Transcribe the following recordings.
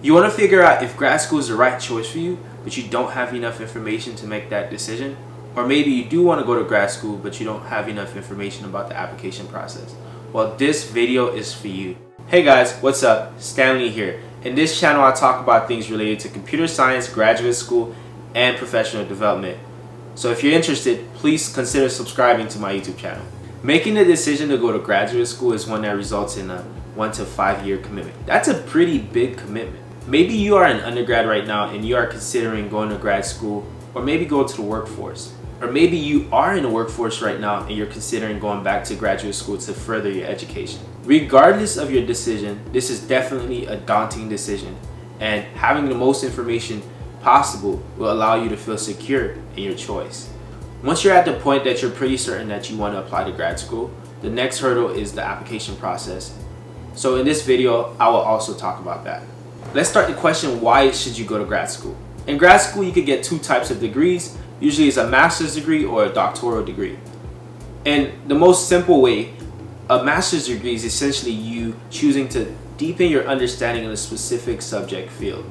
You want to figure out if grad school is the right choice for you, but you don't have enough information to make that decision. Or maybe you do want to go to grad school, but you don't have enough information about the application process. Well, this video is for you. Hey guys, what's up? Stanley here. In this channel, I talk about things related to computer science, graduate school, and professional development. So if you're interested, please consider subscribing to my YouTube channel. Making the decision to go to graduate school is one that results in a 1 to 5 year commitment. That's a pretty big commitment. Maybe you are an undergrad right now and you are considering going to grad school, or maybe go to the workforce. Or maybe you are in the workforce right now and you're considering going back to graduate school to further your education. Regardless of your decision, this is definitely a daunting decision, and having the most information possible will allow you to feel secure in your choice. Once you're at the point that you're pretty certain that you want to apply to grad school, the next hurdle is the application process. So in this video, I will also talk about that. Let's start the question, why should you go to grad school? In grad school, you could get two types of degrees. Usually it's a master's degree or a doctoral degree. And the most simple way, a master's degree is essentially you choosing to deepen your understanding in a specific subject field.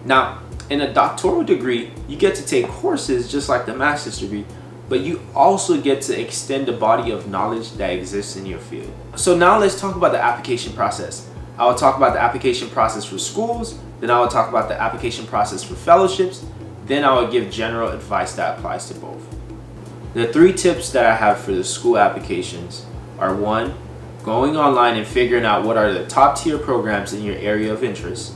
Now, in a doctoral degree, you get to take courses just like the master's degree, but you also get to extend the body of knowledge that exists in your field. So now let's talk about the application process. I will talk about the application process for schools, then I will talk about the application process for fellowships, then I will give general advice that applies to both. The 3 tips that I have for the school applications are: 1, going online and figuring out what are the top tier programs in your area of interest,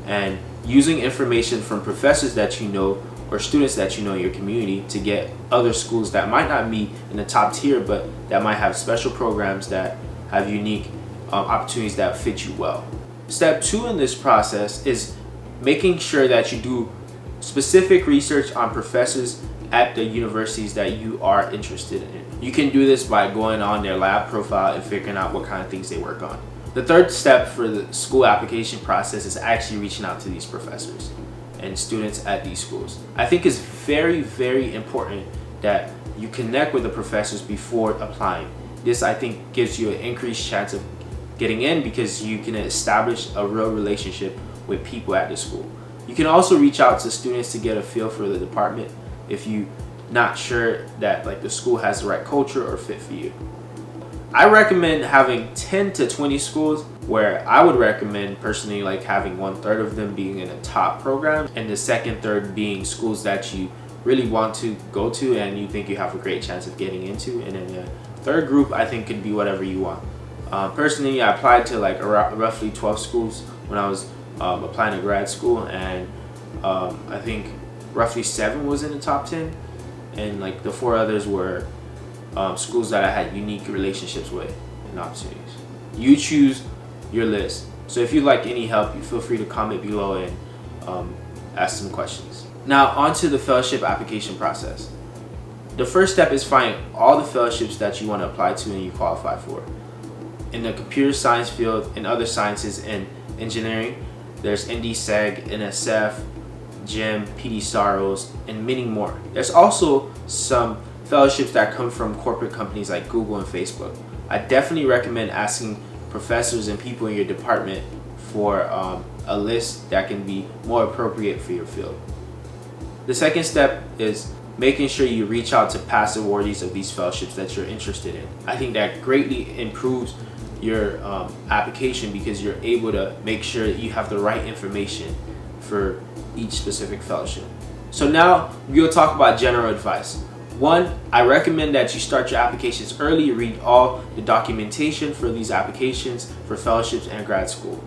and using information from professors that you know or students that you know in your community to get other schools that might not be in the top tier but that might have special programs that have unique opportunities that fit you well. Step 2 in this process is making sure that you do specific research on professors at the universities that you are interested in. You can do this by going on their lab profile and figuring out what kind of things they work on. The 3rd step for the school application process is actually reaching out to these professors and students at these schools. I think it's very, very important that you connect with the professors before applying. This, I think, gives you an increased chance of getting in because you can establish a real relationship with people at the school. You can also reach out to students to get a feel for the department if you're not sure that the school has the right culture or fit for you. I recommend having 10 to 20 schools, where I would recommend personally having 1/3 of them being in a top program and the second third being schools that you really want to go to and you think you have a great chance of getting into, and then the 3rd group I think could be whatever you want. Personally, I applied to roughly 12 schools when I was applying to grad school, and I think roughly 7 was in the top 10, and the 4 others were schools that I had unique relationships with and opportunities. You choose your list. So if you'd like any help, you feel free to comment below and ask some questions. Now on to the fellowship application process. The first step is finding all the fellowships that you want to apply to and you qualify for. In the computer science field and other sciences and engineering, there's ND-SEG, NSF, GEM, PD Saros, and many more. There's also some fellowships that come from corporate companies like Google and Facebook. I definitely recommend asking professors and people in your department for a list that can be more appropriate for your field. The second step is making sure you reach out to past awardees of these fellowships that you're interested in. I think that greatly improves your application because you're able to make sure that you have the right information for each specific fellowship. So now we'll talk about general advice. 1, I recommend that you start your applications early, read all the documentation for these applications for fellowships and grad school.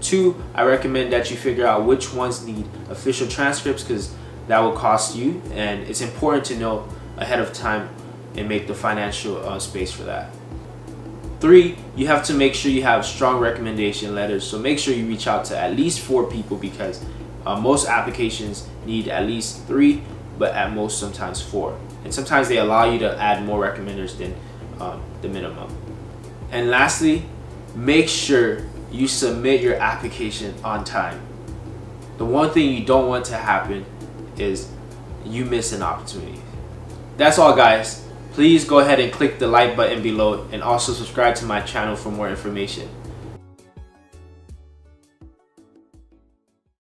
2, I recommend that you figure out which ones need official transcripts because that will cost you, and it's important to know ahead of time and make the financial space for that. 3, you have to make sure you have strong recommendation letters, so make sure you reach out to at least 4 people because most applications need at least 3, but at most sometimes 4. And sometimes they allow you to add more recommenders than the minimum. And lastly, make sure you submit your application on time. The one thing you don't want to happen is you miss an opportunity. That's all, guys. Please go ahead and click the like button below and also subscribe to my channel for more information.